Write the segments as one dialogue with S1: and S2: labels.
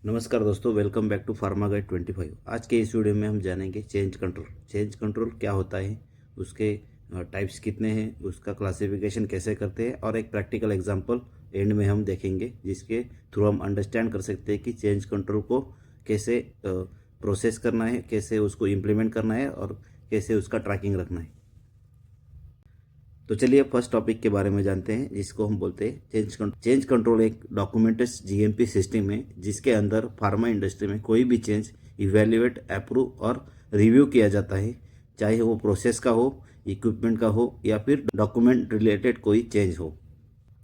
S1: नमस्कार दोस्तों, welcome back to pharma guide 25। आज के इस वीडियो में हम जानेंगे चेंज कंट्रोल। चेंज कंट्रोल क्या होता है, उसके टाइप्स कितने हैं, उसका क्लासिफिकेशन कैसे करते हैं और एक प्रैक्टिकल एग्जांपल एंड में हम देखेंगे, जिसके थ्रू हम अंडरस्टैंड कर सकते हैं कि चेंज कंट्रोल को कैसे प्रोसेस करना है, कैसे उसको इम्प्लीमेंट करना है और कैसे उसका ट्रैकिंग रखना है। तो चलिए फर्स्ट टॉपिक के बारे में जानते हैं, जिसको हम बोलते हैं चेंज कंट्रोल। चेंज कंट्रोल एक डॉक्यूमेंटेड जीएमपी सिस्टम है, जिसके अंदर फार्मा इंडस्ट्री में कोई भी चेंज इवैल्यूएट, अप्रूव और रिव्यू किया जाता है, चाहे वो प्रोसेस का हो, इक्विपमेंट का हो या फिर डॉक्यूमेंट रिलेटेड कोई चेंज हो।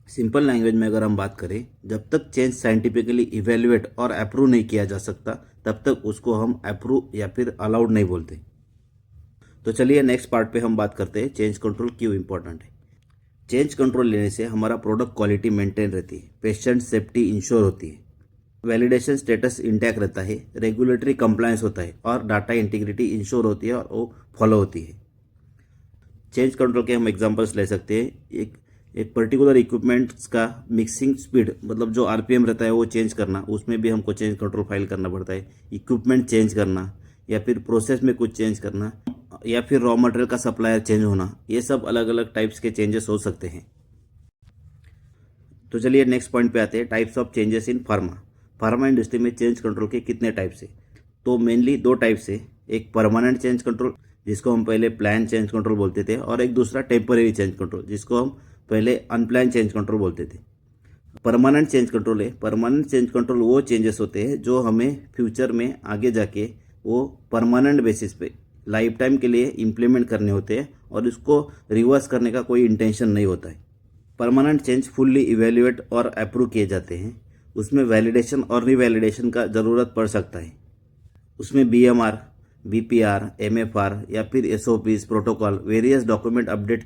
S1: सिंपल लैंग्वेज में अगर हम बात करें, जब तक चेंज साइंटिफिकली इवैल्यूएट और अप्रूव नहीं किया जा सकता, तब तक उसको हम अप्रूव या फिर अलाउड नहीं बोलते। तो चलिए नेक्स्ट पार्ट पे हम बात करते हैं चेंज कंट्रोल क्यों इंपॉर्टेंट है। चेंज कंट्रोल लेने से हमारा प्रोडक्ट क्वालिटी मेंटेन रहती है, पेशेंट सेफ्टी इंश्योर होती है, वैलिडेशन स्टेटस इंटैक्ट रहता है, रेगुलेटरी कंप्लायंस होता है और डाटा इंटीग्रिटी इंश्योर होती है और वो फॉलो होती है। चेंज कंट्रोल के हम एग्जांपल्स ले सकते हैं। एक पर्टिकुलर इक्विपमेंट्स का मिक्सिंग स्पीड, मतलब जो आरपीएम रहता है वो चेंज करना, उसमें भी हमको चेंज कंट्रोल फाइल करना पड़ता है। इक्विपमेंट चेंज करना या फिर प्रोसेस में कुछ चेंज करना या फिर रॉ मटेरियल का सप्लायर चेंज होना, ये सब अलग अलग टाइप्स के चेंजेस हो सकते हैं। तो चलिए नेक्स्ट पॉइंट पे आते हैं, types of changes in pharma. Pharma industry में चेंज कंट्रोल के कितने टाइप्स है? तो मेनली दो टाइप्स है। एक परमानेंट चेंज कंट्रोल, जिसको हम पहले प्लान चेंज कंट्रोल बोलते थे, और एक दूसरा टेम्परेरी चेंज कंट्रोल, जिसको हम पहले अनप्लान चेंज कंट्रोल बोलते थे। परमानेंट चेंज कंट्रोल है, परमानेंट चेंज कंट्रोल वो चेंजेस होते हैं जो हमें फ्यूचर में आगे जाके वो परमानेंट बेसिस पे लाइफ टाइम के लिए इम्प्लीमेंट करने होते हैं और इसको रिवर्स करने का कोई इंटेंशन नहीं होता है। परमानेंट चेंज फुल्ली इवेल्युएट और अप्रूव किए जाते हैं। उसमें वैलिडेशन और रिवैलिडेशन का ज़रूरत पड़ सकता है। उसमें बीएमआर, बीपीआर, एमएफआर या फिर SOPs, protocol, various document update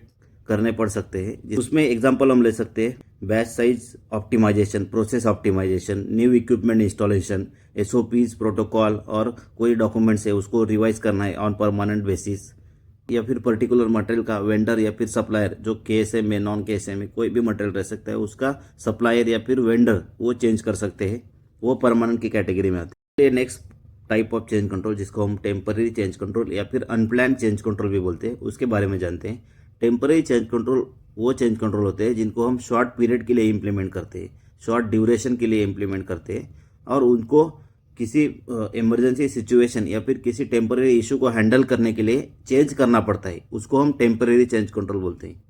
S1: करने पड़ सकते हैं। उसमें एग्जांपल हम ले सकते हैं, batch size optimization, process optimization, new equipment installation, SOPs, protocol और कोई डॉक्यूमेंट्स है उसको रिवाइज करना है ऑन परमानेंट बेसिस, या फिर पर्टिकुलर मटेरियल का वेंडर या फिर सप्लायर, जो केएसएम में, नॉन केएसएम में कोई भी मटेरियल रह सकता है, उसका सप्लायर या फिर वेंडर वो चेंज कर सकते हैं, वो परमानेंट की कैटेगरी में आते हैं। Next type of change control, जिसको हम टेम्पररी चेंज कंट्रोल या फिर अनप्लान चेंज कंट्रोल भी बोलते हैं, उसके बारे में जानते हैं। टेम्पररी चेंज कंट्रोल वो चेंज कंट्रोल होते हैं जिनको हम शॉर्ट पीरियड के लिए इम्प्लीमेंट करते हैं, शॉर्ट ड्यूरेशन के लिए इम्प्लीमेंट करते हैं, और उनको किसी इमरजेंसी सिचुएशन या फिर किसी टेम्पररी इशू को हैंडल करने के लिए चेंज करना पड़ता है, उसको हम टेम्पररी चेंज कंट्रोल बोलते हैं।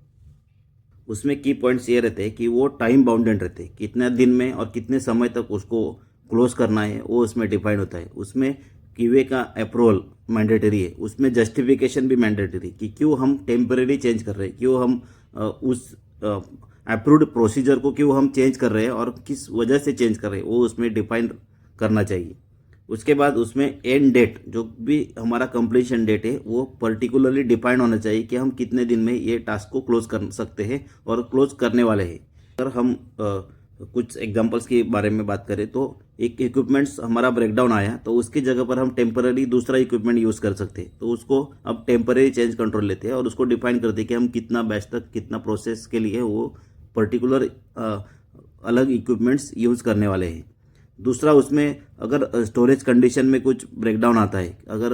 S1: उसमें की पॉइंट्स ये रहते हैं कि वो टाइम बाउंडेड रहते हैं, कितने दिन में और कितने समय तक उसको क्लोज करना है वो उसमें डिफाइन होता है। उसमें क्यूए का अप्रूवल मैंडेटरी है, उसमें जस्टिफिकेशन भी मैंडेटरी कि क्यों हम टेम्पररी चेंज कर रहे हैं, क्यों हम उस अप्रूव्ड प्रोसीजर को क्यों हम चेंज कर रहे हैं और किस वजह से चेंज कर रहे हैं, वो उसमें डिफाइन करना चाहिए। उसके बाद उसमें एंड डेट, जो भी हमारा कंप्लीशन डेट है, वो पर्टिकुलरली डिफाइन होना चाहिए कि हम कितने दिन में ये टास्क को क्लोज कर सकते हैं और क्लोज करने वाले हैं। अगर हम कुछ एग्जांपल्स के बारे में बात करें, तो एक इक्विपमेंट्स हमारा ब्रेकडाउन आया, तो उसकी जगह पर हम टेम्पररी दूसरा इक्विपमेंट यूज़ कर सकते हैं, तो उसको अब टेम्पररी चेंज कंट्रोल लेते हैं और उसको डिफाइन करते हैं कि हम कितना बैच तक, कितना प्रोसेस के लिए वो पर्टिकुलर अलग इक्विपमेंट्स यूज़ करने वाले हैं। दूसरा, उसमें अगर स्टोरेज कंडीशन में कुछ ब्रेकडाउन आता है, अगर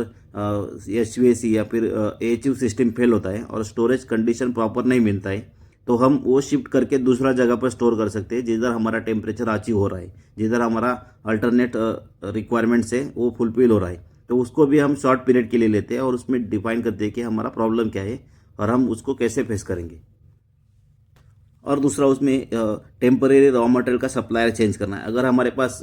S1: एचवीएसी या फिर एएचयू सिस्टम फेल होता है और स्टोरेज कंडीशन प्रॉपर नहीं मिलता है, तो हम वो शिफ्ट करके दूसरा जगह पर स्टोर कर सकते हैं जिधर हमारा टेम्परेचर अचीव हो रहा है, जिधर हमारा अल्टरनेट रिक्वायरमेंट्स है वो फुलफिल हो रहा है, तो उसको भी हम शॉर्ट पीरियड के लिए लेते हैं और उसमें डिफाइन करते हैं कि हमारा प्रॉब्लम क्या है और हम उसको कैसे फेस करेंगे। और दूसरा, उसमें टेम्परेरी रॉ मटेरियल का सप्लायर चेंज करना है। अगर हमारे पास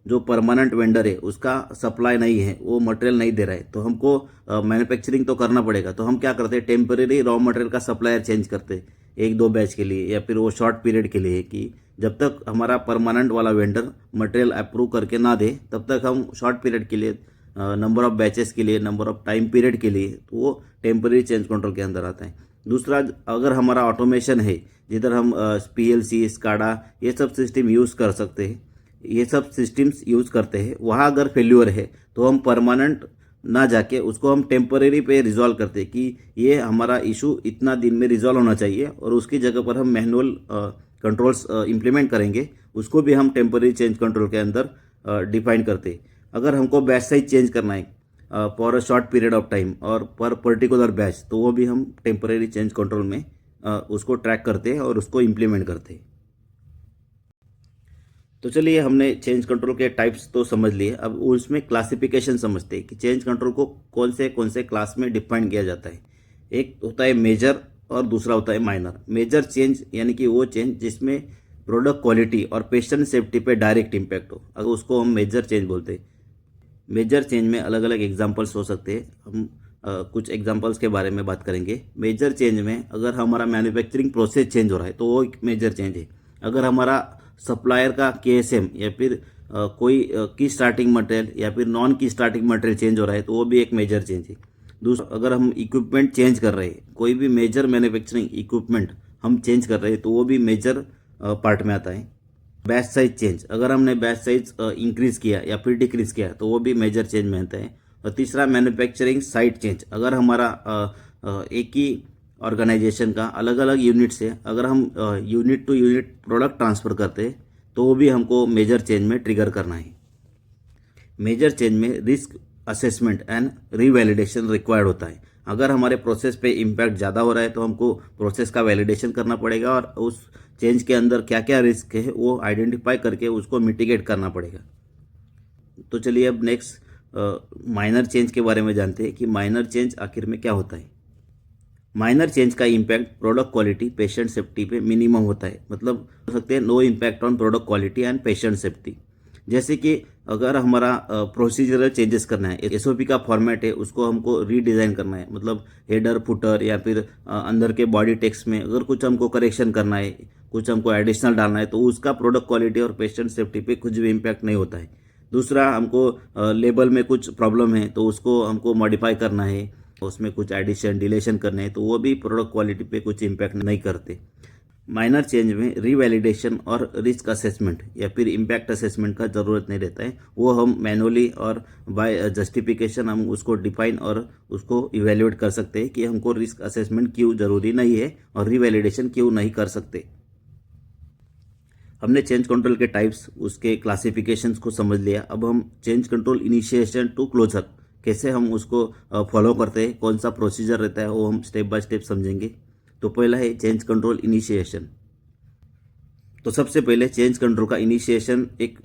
S1: जो परमानेंट वेंडर है उसका सप्लाई नहीं है, वो मटेरियल नहीं दे रहा है, तो हमको मैन्युफैक्चरिंग तो करना पड़ेगा, तो हम क्या करते हैं, टेम्परेरी रॉ मटेरियल का सप्लायर चेंज करते हैं एक दो बैच के लिए या फिर वो शॉर्ट पीरियड के लिए, कि जब तक हमारा परमानेंट वाला वेंडर मटेरियल अप्रूव करके ना दे, तब तक हम शॉर्ट पीरियड के लिए, नंबर ऑफ बैचेस के लिए, नंबर ऑफ टाइम पीरियड के लिए, तो वो टेम्परेरी चेंज कंट्रोल के अंदर आता है। दूसरा, अगर हमारा ऑटोमेशन है, जिधर हम पीएलसी, स्काडा ये सब सिस्टम यूज़ कर सकते हैं, ये सब सिस्टम्स यूज़ करते हैं, वहाँ अगर फेल्यूर है तो हम परमानेंट ना जाके उसको हम टेम्परेरी पे रिजॉल्व करते हैं कि ये हमारा इशू इतना दिन में रिजॉल्व होना चाहिए, और उसकी जगह पर हम मैनुअल कंट्रोल्स इम्प्लीमेंट करेंगे, उसको भी हम टेम्परेरी चेंज कंट्रोल के अंदर डिफाइन करते हैं। अगर हमको बैच साइज चेंज करना है for a short period of time और पर पर्टिकुलर बैच, तो वो भी हम टेम्परेरी चेंज कंट्रोल में उसको ट्रैक करते हैं और उसको इम्प्लीमेंट करते हैं। तो चलिए, हमने चेंज कंट्रोल के टाइप्स तो समझ लिए, अब उसमें क्लासिफिकेशन समझते हैं कि चेंज कंट्रोल को कौन से क्लास में डिफाइन किया जाता है। एक होता है मेजर और दूसरा होता है माइनर। मेजर चेंज यानी कि वो चेंज जिसमें प्रोडक्ट क्वालिटी और पेशेंट सेफ्टी पे डायरेक्ट इम्पैक्ट हो, अगर उसको हम मेजर चेंज बोलते हैं। मेजर चेंज में अलग अलग एग्जांपल्स हो सकते हैं, हम कुछ एग्जांपल्स के बारे में बात करेंगे। मेजर चेंज में अगर हमारा मैन्युफैक्चरिंग प्रोसेस चेंज हो रहा है तो वो एक मेजर चेंज है। अगर हमारा सप्लायर का केएसएम या फिर कोई की स्टार्टिंग मटेरियल या फिर नॉन की स्टार्टिंग मटेरियल चेंज हो रहा है तो वो भी एक मेजर चेंज है। दूसरा, अगर हम इक्विपमेंट चेंज कर रहे हैं, कोई भी मेजर मैन्युफैक्चरिंग इक्विपमेंट हम चेंज कर रहे हैं तो वो भी मेजर पार्ट में आता है। बैच साइज चेंज, अगर हमने बैच साइज इंक्रीज किया या फिर डिक्रीज किया तो वो भी मेजर चेंज में आता है। और तीसरा, मैन्युफैक्चरिंग साइट चेंज, अगर हमारा एक ही ऑर्गेनाइजेशन का अलग अलग यूनिट से अगर हम unit to unit product transfer करते हैं तो वो भी हमको मेजर चेंज में ट्रिगर करना है। मेजर चेंज में रिस्क असेसमेंट एंड रीवैलिडेशन रिक्वायर्ड होता है। अगर हमारे प्रोसेस पे इम्पैक्ट ज़्यादा हो रहा है तो हमको प्रोसेस का वैलिडेशन करना पड़ेगा और उस चेंज के अंदर क्या क्या रिस्क है वो आइडेंटिफाई करके उसको मिटिगेट करना पड़ेगा। तो चलिए, अब नेक्स्ट माइनर चेंज के बारे में जानते हैं कि माइनर चेंज आखिर में क्या होता है। माइनर चेंज का impact product quality, patient safety पे मिनिमम होता है, मतलब हो सकते हैं no impact on product quality and patient safety. जैसे कि अगर हमारा प्रोसीजरल चेंजेस करना है, एसओपी का फॉर्मेट है उसको हमको रीडिज़ाइन करना है, मतलब हेडर फुटर या फिर अंदर के बॉडी टेक्स्ट में अगर कुछ हमको करेक्शन करना है, कुछ हमको एडिशनल डालना है तो उसका प्रोडक्ट क्वालिटी और पेशेंट सेफ्टी पे कुछ भी इम्पैक्ट नहीं होता है। दूसरा, हमको लेबल में कुछ प्रॉब्लम है तो उसको हमको मॉडिफाई करना है, उसमें कुछ एडिशन डिलेशन करने हैं तो वो भी प्रोडक्ट क्वालिटी पे कुछ इम्पैक्ट नहीं करते। माइनर चेंज में रीवैलिडेशन और रिस्क असेसमेंट या फिर इम्पैक्ट असेसमेंट का ज़रूरत नहीं रहता है, वो हम मैनुअली और बाय जस्टिफिकेशन हम उसको डिफाइन और उसको इवेल्युएट कर सकते हैं कि हमको रिस्क असेसमेंट क्यों ज़रूरी नहीं है और रीवैलिडेशन क्यों नहीं कर सकते। हमने चेंज कंट्रोल के टाइप्स, उसके क्लासिफिकेशंस को समझ लिया। अब हम change control initiation to closure कैसे हम उसको फॉलो करते हैं, कौन सा प्रोसीजर रहता है, वो हम स्टेप बाय स्टेप समझेंगे। तो पहला है चेंज कंट्रोल इनिशिएशन। तो सबसे पहले चेंज कंट्रोल का इनिशिएशन एक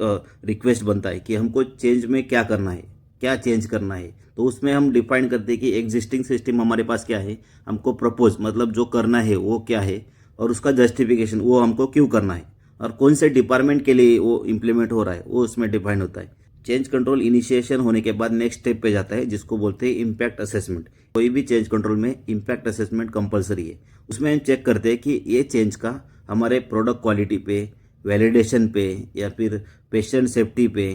S1: रिक्वेस्ट बनता है कि हमको चेंज में क्या करना है, क्या चेंज करना है। तो उसमें हम डिफाइन करते हैं कि एग्जिस्टिंग सिस्टम हमारे पास क्या है, हमको प्रपोज मतलब जो करना है वो क्या है, और उसका जस्टिफिकेशन वो हमको क्यों करना है, और कौन से डिपार्टमेंट के लिए वो इम्प्लीमेंट हो रहा है वो उसमें डिफाइन होता है। चेंज कंट्रोल इनिशिएशन होने के बाद नेक्स्ट स्टेप पे जाता है जिसको बोलते हैं इम्पैक्ट असेसमेंट। कोई भी चेंज कंट्रोल में इम्पैक्ट असेसमेंट कंपलसरी है। उसमें हम चेक करते हैं कि ये चेंज का हमारे प्रोडक्ट क्वालिटी पे, वैलिडेशन पे या फिर पेशेंट सेफ्टी पे,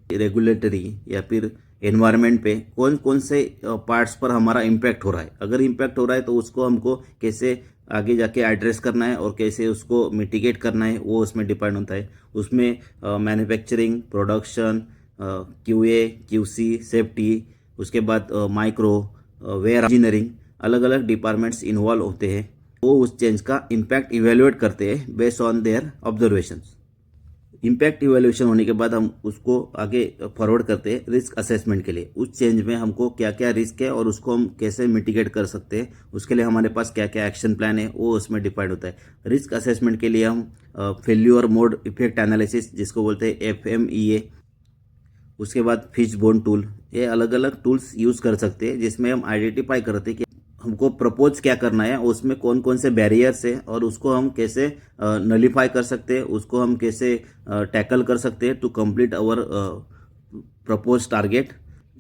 S1: रेगुलेटरी या फिर एनवायरनमेंट पे कौन कौन से पार्ट्स पर हमारा इम्पैक्ट हो रहा है। अगर इम्पैक्ट हो रहा है तो उसको हमको कैसे आगे जाके एड्रेस करना है और कैसे उसको मिटिगेट करना है वो उसमें डिपेंड होता है। उसमें manufacturing, production, QA, QC, safety, उसके बाद माइक्रो, वेयर इंजीनियरिंग, अलग अलग डिपार्टमेंट्स इन्वॉल्व होते हैं। वो उस चेंज का इम्पैक्ट इवेल्युएट करते हैं based on their observations. Impact evaluation होने के बाद हम उसको आगे फॉरवर्ड करते हैं रिस्क असेसमेंट के लिए। उस चेंज में हमको क्या क्या रिस्क है और उसको हम कैसे मिटिगेट कर सकते हैं, उसके लिए हमारे पास क्या क्या एक्शन प्लान है वो उसमें डिफाइंड होता है। रिस्क असेसमेंट के लिए हम फेल्यूर मोड इफेक्ट एनालिसिस जिसको बोलते हैं FMEA, उसके बाद फिश बोन टूल, ये अलग अलग टूल्स यूज़ कर सकते हैं जिसमें हम आइडेंटिफाई करते हैं कि हमको प्रपोज क्या करना है, उसमें कौन कौन से बैरियर्स है और उसको हम कैसे नलीफाई कर सकते हैं, उसको हम कैसे टैकल कर सकते हैं to complete our propose target.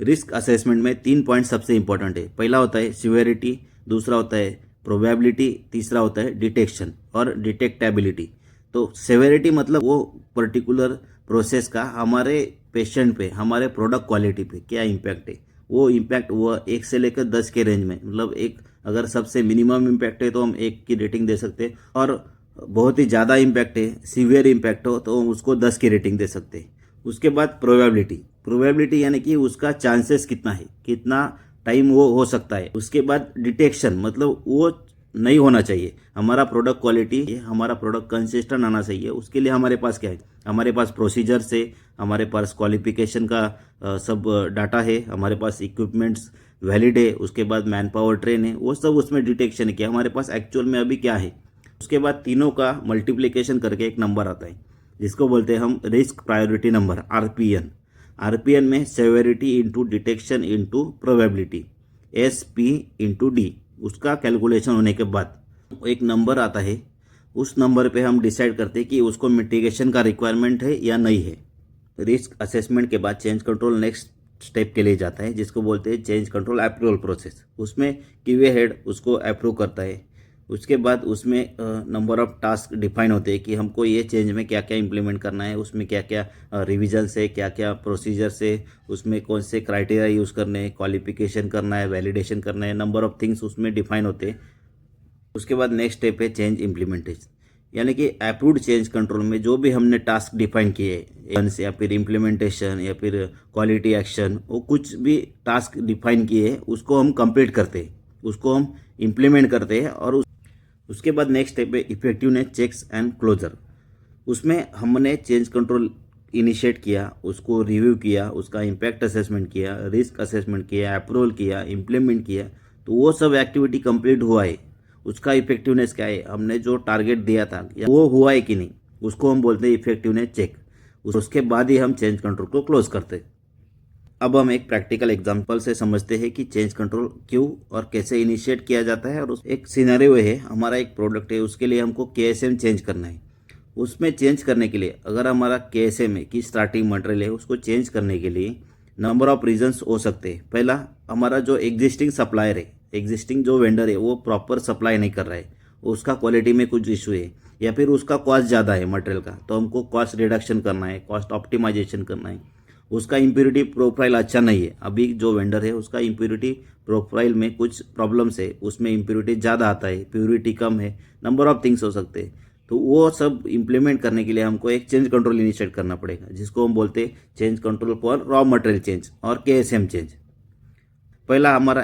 S1: Risk assessment में 3 पॉइंट सबसे इंपॉर्टेंट है। पहला होता है सिवियरिटी, दूसरा होता है प्रोबेबिलिटी, तीसरा होता है डिटेक्शन और डिटेक्टेबिलिटी। तो सिवियरिटी मतलब वो पर्टिकुलर प्रोसेस का हमारे पेशेंट पे, हमारे प्रोडक्ट क्वालिटी पे क्या इम्पैक्ट है। वो इम्पैक्ट वो 1 से लेकर 10 के रेंज में, मतलब एक अगर सबसे मिनिमम इम्पैक्ट है तो हम 1 की रेटिंग दे सकते हैं, और बहुत ही ज़्यादा इम्पैक्ट है, सीवियर इम्पैक्ट हो तो उसको 10 की रेटिंग दे सकते हैं। उसके बाद प्रोबेबिलिटी यानी कि उसका चांसेस कितना है, कितना टाइम वो हो सकता है। उसके बाद डिटेक्शन मतलब वो नहीं होना चाहिए, हमारा प्रोडक्ट क्वालिटी, हमारा प्रोडक्ट कंसिस्टेंट आना चाहिए। उसके लिए हमारे पास क्या है, हमारे पास प्रोसीजर से, हमारे पास क्वालिफिकेशन का सब डाटा है, हमारे पास इक्विपमेंट्स वैलिड है, उसके बाद मैन पावर ट्रेन है, वो सब उसमें डिटेक्शन किया हमारे पास एक्चुअल में अभी क्या है। उसके बाद तीनों का मल्टीप्लिकेशन करके एक नंबर आता है जिसको बोलते हैं हम risk priority number, RPN. RPN में severity into detection into probability, SP into D, उसका कैलकुलेशन होने के बाद एक नंबर आता है। उस नंबर पे हम डिसाइड करते हैं कि उसको मिटिगेशन का रिक्वायरमेंट है या नहीं है। रिस्क असेसमेंट के बाद चेंज कंट्रोल नेक्स्ट स्टेप के लिए जाता है जिसको बोलते हैं चेंज कंट्रोल अप्रूवल प्रोसेस। उसमें क्यूए हेड उसको अप्रूव करता है। उसके बाद उसमें नंबर ऑफ टास्क डिफाइन होते हैं कि हमको ये चेंज में क्या क्या इंप्लीमेंट करना है, उसमें क्या क्या रिविजन है, क्या क्या प्रोसीजर से, उसमें कौन से क्राइटेरिया यूज़ करने हैं, क्वालिफिकेशन करना है, वैलिडेशन करना है, नंबर ऑफ थिंग्स उसमें डिफाइन होते हैं। उसके बाद नेक्स्ट स्टेप है चेंज इम्प्लीमेंटेशन, यानी कि अप्रूव्ड चेंज कंट्रोल में जो भी हमने टास्क डिफाइन किए या फिर इम्प्लीमेंटेशन या फिर क्वालिटी एक्शन, वो कुछ भी टास्क डिफाइन किए हैं उसको हम कंप्लीट करते हैं, उसको हम इम्प्लीमेंट करते हैं। और उसके बाद नेक्स्ट स्टेप है इफेक्टिवनेस चेक्स एंड क्लोजर। उसमें हमने चेंज कंट्रोल इनिशिएट किया, उसको रिव्यू किया, उसका इम्पैक्ट असेसमेंट किया, रिस्क असेसमेंट किया, अप्रूवल किया, इम्प्लीमेंट किया, तो वो सब एक्टिविटी कंप्लीट हुआ है। उसका इफेक्टिवनेस क्या है, हमने जो टारगेट दिया था वो हुआ है कि नहीं, उसको हम बोलते हैं इफेक्टिवनेस चेक। उसके बाद ही हम चेंज कंट्रोल को क्लोज करते हैं। अब हम एक प्रैक्टिकल एग्जांपल से समझते हैं कि चेंज कंट्रोल क्यों और कैसे इनिशिएट किया जाता है। और एक सिनेरियो है, हमारा एक प्रोडक्ट है, उसके लिए हमको KSM चेंज करना है। उसमें चेंज करने के लिए अगर हमारा KSM है कि स्टार्टिंग मटेरियल है, उसको चेंज करने के लिए नंबर ऑफ रीजंस हो सकते हैं। पहला, हमारा जो एग्जिस्टिंग सप्लायर है, एग्जिस्टिंग जो वेंडर है वो प्रॉपर सप्लाई नहीं कर रहा है, उसका क्वालिटी में कुछ इशू है, या फिर उसका कॉस्ट ज़्यादा है मटेरियल का, तो हमको कॉस्ट रिडक्शन करना है, कॉस्ट ऑप्टिमाइजेशन करना है। उसका इम्प्योरिटी प्रोफाइल अच्छा नहीं है, अभी जो वेंडर है उसका इम्प्योरिटी प्रोफाइल में कुछ प्रॉब्लम्स है, उसमें इम्प्योरिटी ज़्यादा आता है, प्योरिटी कम है, नंबर ऑफ थिंग्स हो सकते हैं। तो वो सब इम्प्लीमेंट करने के लिए हमको एक चेंज कंट्रोल इनिशिएट करना पड़ेगा जिसको हम बोलते हैं change control for raw material change और KSM चेंज। पहला हमारा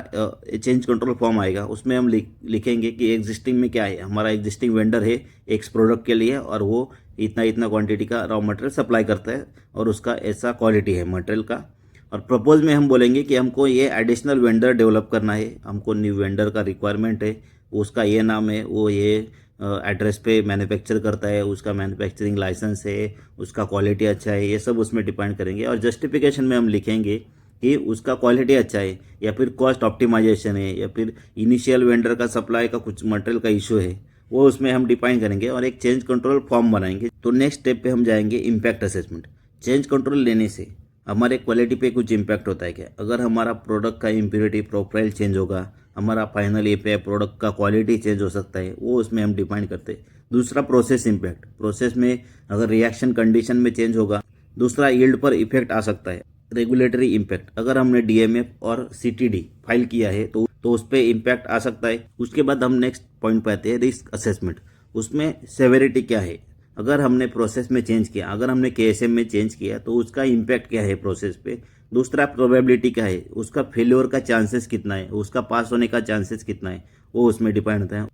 S1: चेंज कंट्रोल फॉर्म आएगा, उसमें हम लिखेंगे कि एग्जिस्टिंग में क्या है। हमारा एग्जिस्टिंग वेंडर है एक्स प्रोडक्ट के लिए और वो इतना इतना क्वांटिटी का रॉ मटेरियल सप्लाई करता है और उसका ऐसा क्वालिटी है मटेरियल का। और प्रपोज में हम बोलेंगे कि हमको ये एडिशनल वेंडर डेवलप करना है, हमको न्यू वेंडर का रिक्वायरमेंट है, उसका ये नाम है, वो ये एड्रेस पे मैन्युफैक्चर करता है, उसका मैन्युफैक्चरिंग लाइसेंस है, उसका क्वालिटी अच्छा है, ये सब उसमें डिपेंड करेंगे। और जस्टिफिकेशन में हम लिखेंगे कि उसका क्वालिटी अच्छा है, या फिर कॉस्ट ऑप्टिमाइजेशन है, या फिर इनिशियल वेंडर का सप्लाई का कुछ मटेरियल का इशू है, वो उसमें हम डिफाइन करेंगे और एक चेंज कंट्रोल फॉर्म बनाएंगे। तो नेक्स्ट स्टेप पे हम जाएंगे इम्पैक्ट असेसमेंट। चेंज कंट्रोल लेने से हमारे क्वालिटी पे कुछ इम्पैक्ट होता है क्या? अगर हमारा प्रोडक्ट का इम्प्योरिटी प्रोफाइल चेंज होगा, हमारा फाइनल API प्रोडक्ट का क्वालिटी चेंज हो सकता है, वो उसमें हम डिफाइन करते हैं। दूसरा प्रोसेस इम्पैक्ट, प्रोसेस में अगर रिएक्शन कंडीशन में चेंज होगा। दूसरा यील्ड पर इफेक्ट आ सकता है। रेगुलेटरी इम्पैक्ट, अगर हमने DMF और CTD फाइल किया है तो उस पर इम्पैक्ट आ सकता है। उसके बाद हम नेक्स्ट पॉइंट पे आते हैं रिस्क असेसमेंट। उसमें सेवेरिटी क्या है, अगर हमने प्रोसेस में चेंज किया, अगर हमने KSM में चेंज किया तो उसका इम्पैक्ट क्या है प्रोसेस पे। दूसरा प्रोबेबिलिटी क्या है, उसका फेल्योर का चांसेस कितना है, उसका पास होने का चांसेस कितना है, वो उसमें डिपेंड होता है।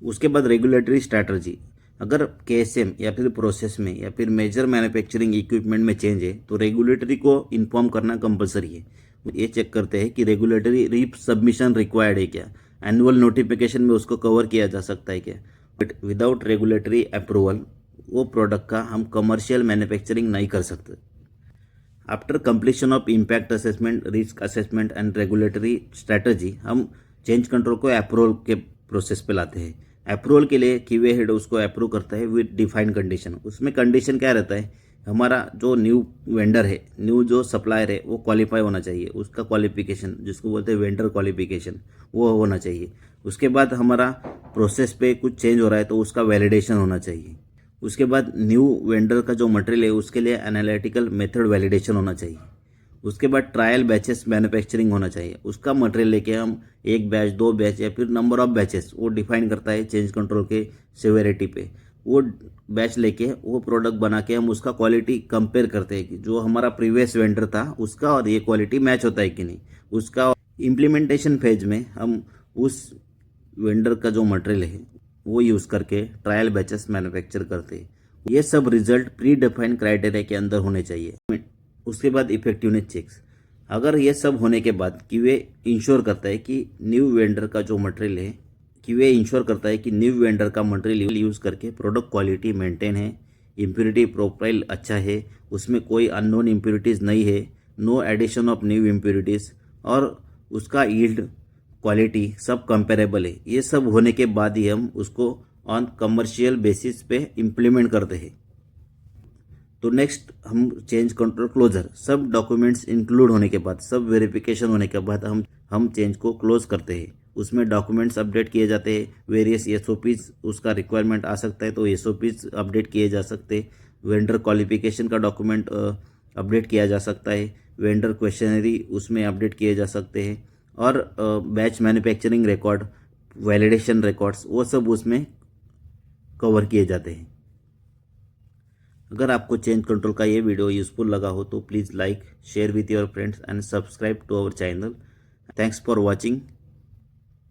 S1: उसके बाद रेगुलेटरी स्ट्रैटेजी, अगर KSM या फिर प्रोसेस में या फिर मेजर मैन्युफैक्चरिंग इक्विपमेंट में चेंज है तो रेगुलेटरी को इन्फॉर्म करना कंपलसरी है। ये चेक करते हैं कि रेगुलेटरी री सबमिशन रिक्वायर्ड है क्या, एनुअल नोटिफिकेशन में उसको कवर किया जा सकता है क्या। बट विदाउट रेगुलेटरी अप्रूवल वो प्रोडक्ट का हम कमर्शियल मैन्युफैक्चरिंग नहीं कर सकते। After completion of impact assessment, risk assessment and regulatory strategy, हम चेंज कंट्रोल को अप्रूवल के प्रोसेस पे लाते हैं। अप्रूवल के लिए QA हेड उसको अप्रूव करता है विद डिफाइंड कंडीशन। उसमें कंडीशन क्या रहता है, हमारा जो न्यू वेंडर है, न्यू जो सप्लायर है, वो क्वालिफाई होना चाहिए, उसका क्वालिफिकेशन जिसको बोलते हैं वेंडर क्वालिफिकेशन, वो होना चाहिए। उसके बाद हमारा प्रोसेस पे कुछ चेंज हो रहा है तो उसका वैलिडेशन होना चाहिए। उसके बाद न्यू वेंडर का जो मटेरियल है उसके लिए एनालिटिकल मेथड वैलिडेशन होना चाहिए। उसके बाद ट्रायल बैचेस मैन्युफैक्चरिंग होना चाहिए, उसका मटेरियल लेके हम एक बैच, दो बैच या फिर नंबर ऑफ बैचेस वो डिफाइन करता है चेंज कंट्रोल के सेवेरिटी पे। वो बैच लेके वो प्रोडक्ट बना के हम उसका क्वालिटी कंपेयर करते हैं कि जो हमारा प्रीवियस वेंडर था उसका और ये क्वालिटी मैच होता है कि नहीं। उसका इम्प्लीमेंटेशन फेज में हम उस वेंडर का जो मटेरियल है वो यूज़ करके ट्रायल बैचेस मैन्युफैक्चर करते हैं। ये सब रिजल्ट प्री डिफाइंड क्राइटेरिया के अंदर होने चाहिए। उसके बाद इफेक्टिवनेस चेक्स, अगर ये सब होने के बाद QA इंश्योर करता है कि न्यू वेंडर का जो मटेरियल है, QA इंश्योर करता है कि न्यू वेंडर का मटेरियल यूज़ करके प्रोडक्ट क्वालिटी मेंटेन है, इम्प्योरिटी प्रोफाइल अच्छा है, उसमें कोई अननोन इम्प्योरिटीज़ नहीं है, no addition of new impurities, और उसका यील्ड क्वालिटी सब कंपेरेबल है, ये सब होने के बाद ही हम उसको ऑन कमर्शियल बेसिस पे इम्प्लीमेंट करते हैं। तो नेक्स्ट हम चेंज कंट्रोल क्लोजर, सब डॉक्यूमेंट्स इंक्लूड होने के बाद, सब वेरिफिकेशन होने के बाद हम चेंज को क्लोज करते हैं। उसमें डॉक्यूमेंट्स अपडेट किए जाते हैं, वेरियस SOPs उसका रिक्वायरमेंट आ सकता है तो SOPs अपडेट किए जा सकते हैं, वेंडर क्वालिफिकेशन का डॉक्यूमेंट अपडेट किया जा सकता है, वेंडर क्वेश्चनरी उसमें अपडेट किए जा सकते हैं, और batch manufacturing record, validation records, वो सब उसमें कवर किए जाते हैं। अगर आपको चेंज कंट्रोल का ये वीडियो यूजफुल लगा हो तो please like, share with your friends and subscribe to our channel. Thanks for watching.